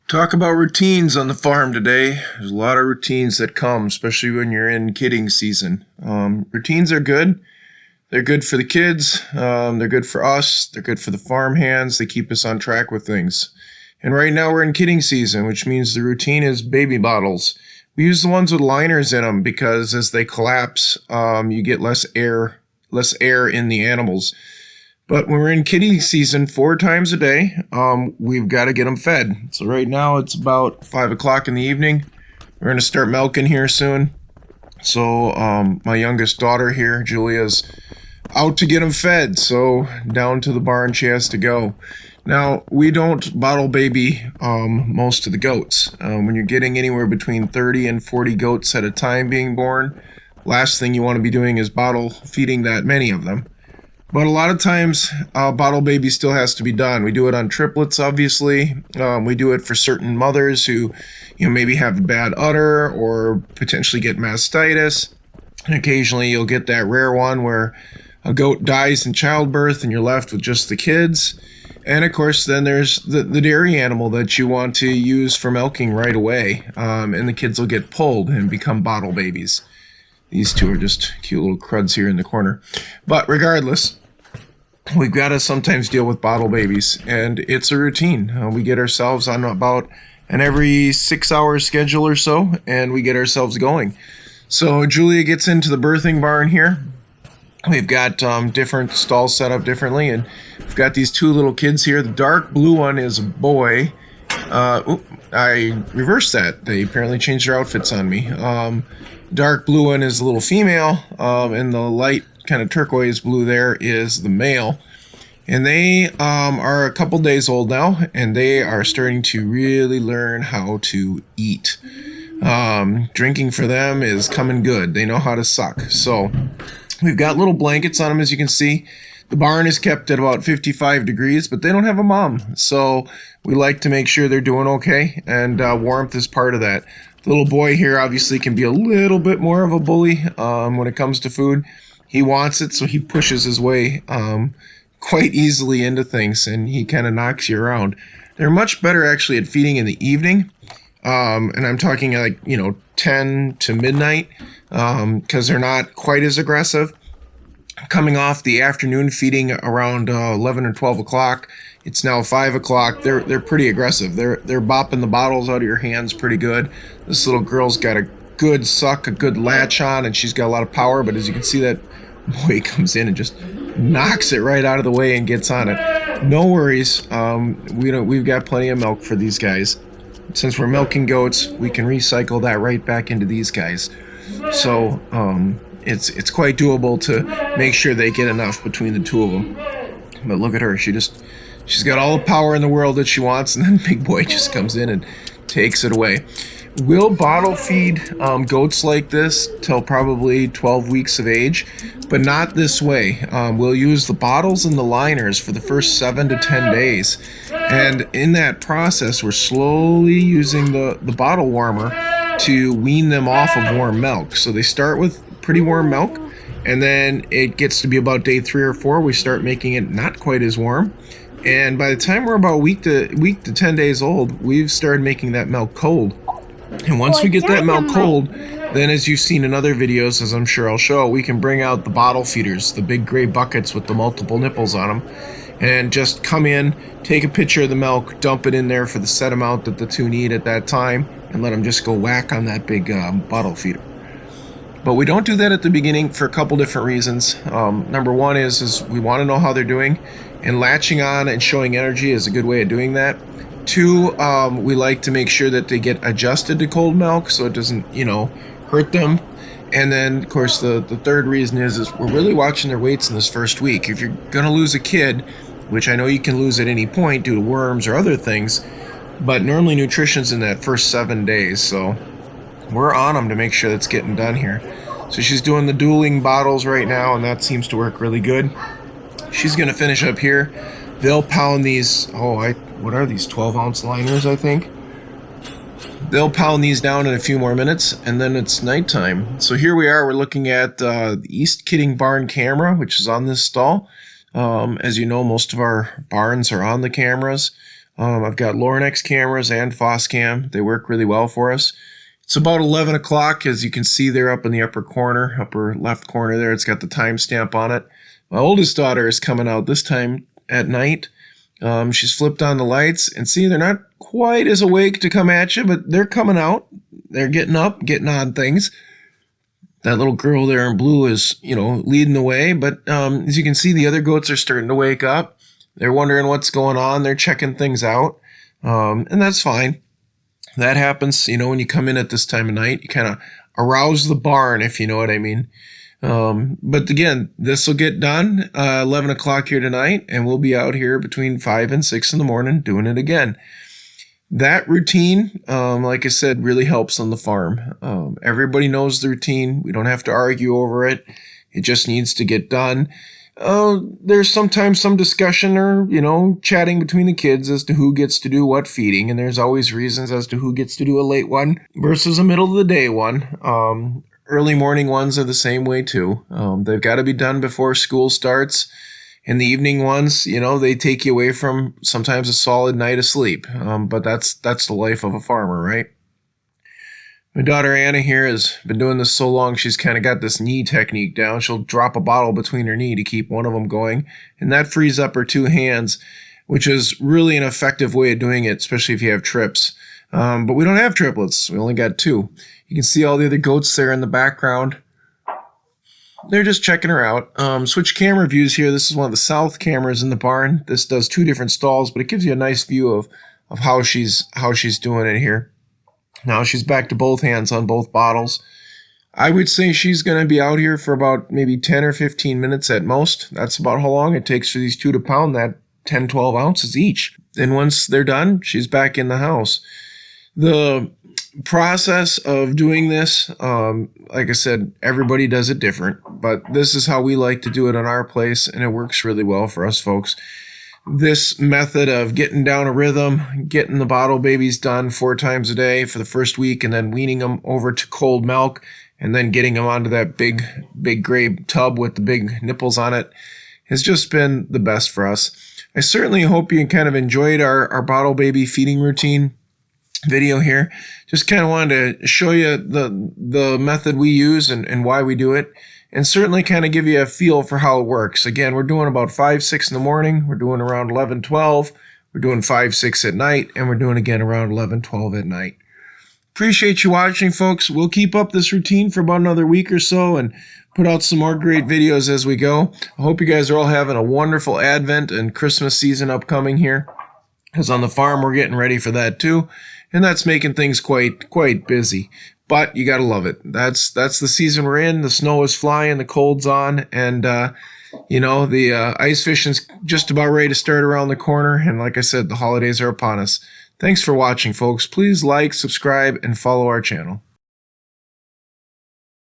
Talk about routines on the farm today. There's a lot of routines that come, especially when you're in kidding season. Routines are good. They're good for the kids. They're good for us. They're good for the farm hands. They keep us on track with things. And right now we're in kidding season, which means the routine is baby bottles. We use the ones with liners in them because as they collapse, you get less air in the animals. But when we're in kidding season 4 times a day, we've got to get them fed. So right now it's about 5 o'clock in the evening. We're going to start milking here soon. So my youngest daughter here, Julia's out to get them fed. So down to the barn she has to go. Now, we don't bottle baby most of the goats. When you're getting anywhere between 30 and 40 goats at a time being born, last thing you want to be doing is bottle feeding that many of them. But a lot of times, bottle baby still has to be done. We do it on triplets, obviously. We do it for certain mothers who, maybe have a bad udder or potentially get mastitis. And occasionally, you'll get that rare one where a goat dies in childbirth and you're left with just the kids. And of course, then there's the dairy animal that you want to use for milking right away. And the kids will get pulled and become bottle babies. These two are just cute little cruds here in the corner. But regardless, we've got to sometimes deal with bottle babies, and it's a routine. We get ourselves on about an every 6-hour schedule or so, and we get ourselves going. So Julia gets into the birthing barn here. We've got different stalls set up differently, and we've got these 2 little kids here. The dark blue one is a boy. I reversed that. They apparently changed their outfits on me. Dark blue one is the little female, and the light kind of turquoise blue there is the male. And they are a couple days old now, and they are starting to really learn how to eat. Drinking for them is coming good. They know how to suck. So we've got little blankets on them, as you can see. The barn is kept at about 55 degrees, but they don't have a mom. So we like to make sure they're doing okay, and warmth is part of that. The little boy here obviously can be a little bit more of a bully when it comes to food. He wants it, so he pushes his way quite easily into things, and he kind of knocks you around. They're much better actually at feeding in the evening, and I'm talking like 10 to midnight, because they're not quite as aggressive. Coming off the afternoon feeding around 11 or 12 o'clock, it's now 5 o'clock. They're pretty aggressive. They're bopping the bottles out of your hands pretty good. This little girl's got a good suck, a good latch on, and she's got a lot of power. But as you can see, that boy comes in and just knocks it right out of the way and gets on it. No worries. We've got plenty of milk for these guys. Since we're milking goats, we can recycle that right back into these guys. So it's quite doable to make sure they get enough between the 2 of them. But look at her. She's got all the power in the world that she wants, and then Big Boy just comes in and takes it away. We'll bottle feed goats like this till probably 12 weeks of age, but not this way. We'll use the bottles and the liners for the first 7 to 10 days. And in that process, we're slowly using the bottle warmer to wean them off of warm milk. So they start with pretty warm milk, and then it gets to be about day 3 or 4, we start making it not quite as warm. And by the time we're about week to 10 days old, we've started making that milk cold. And once we get that milk cold, then as you've seen in other videos, as I'm sure I'll show, we can bring out the bottle feeders, the big gray buckets with the multiple nipples on them, and just come in, take a picture of the milk, dump it in there for the set amount that the 2 need at that time, and let them just go whack on that big bottle feeder. But we don't do that at the beginning for a couple different reasons. Number one is we want to know how they're doing, and latching on and showing energy is a good way of doing that. 2, we like to make sure that they get adjusted to cold milk so it doesn't, hurt them. And then, of course, the third reason is we're really watching their weights in this first week. If you're going to lose a kid, which I know you can lose at any point due to worms or other things, but normally nutrition's in that first 7 days, so we're on them to make sure that's getting done here. So she's doing the dueling bottles right now, and that seems to work really good. She's going to finish up here. They'll pound these, what are these, 12-ounce liners, I think? They'll pound these down in a few more minutes, and then it's nighttime. So here we are, we're looking at the East Kidding Barn camera, which is on this stall. As you know, most of our barns are on the cameras. I've got Lornex cameras and Foscam. They work really well for us. It's about 11 o'clock, as you can see there up in the upper left corner there. It's got the timestamp on it. My oldest daughter is coming out this time at night. She's flipped on the lights, and see, they're not quite as awake to come at you, but they're coming out. They're getting up, getting on things. That little girl there in blue is, leading the way. But as you can see, the other goats are starting to wake up. They're wondering what's going on. They're checking things out. And that's fine. That happens, when you come in at this time of night. You kind of arouse the barn, if you know what I mean. But again, this will get done 11 o'clock here tonight, and we'll be out here between 5 and 6 in the morning doing it again. That routine, like I said, really helps on the farm. Everybody knows the routine. We don't have to argue over it. It just needs to get done. There's sometimes some discussion or, chatting between the kids as to who gets to do what feeding. And there's always reasons as to who gets to do a late one versus a middle of the day one. Early morning ones are the same way too. They've got to be done before school starts. And the evening ones, they take you away from sometimes a solid night of sleep. But that's the life of a farmer, right? My daughter Anna here has been doing this so long, she's kind of got this knee technique down. She'll drop a bottle between her knee to keep one of them going. And that frees up her two hands, which is really an effective way of doing it, especially if you have trips. But we don't have triplets. We only got two. You can see all the other goats there in the background. They're just checking her out. Switch camera views here. This is one of the south cameras in the barn. This does two different stalls, but it gives you a nice view of how she's doing it here. Now she's back to both hands on both bottles. I would say she's going to be out here for about maybe 10 or 15 minutes at most. That's about how long it takes for these two to pound that 10, 12 ounces each. Then once they're done, she's back in the house. The process of doing this, like I said, everybody does it different, but this is how we like to do it on our place, and it works really well for us folks. This method of getting down a rhythm, getting the bottle babies done 4 times a day for the first week, and then weaning them over to cold milk, and then getting them onto that big gray tub with the big nipples on it, has just been the best for us. I certainly hope you kind of enjoyed our bottle baby feeding routine video here. Just kind of wanted to show you the method we use and why we do it, and certainly kind of give you a feel for how it works. Again, we're doing about 5, 6 in the morning. We're doing around 11, 12. We're doing 5, 6 at night, and we're doing again around 11, 12 at night. Appreciate you watching, folks. We'll keep up this routine for about another week or so and put out some more great videos as we go. I hope you guys are all having a wonderful Advent and Christmas season upcoming here, because on the farm we're getting ready for that too, and that's making things quite busy. But you gotta love it. That's the season we're in. The snow is flying, the cold's on, and the ice fishing's just about ready to start around the corner. And like I said, the holidays are upon us. Thanks for watching, folks. Please like, subscribe, and follow our channel.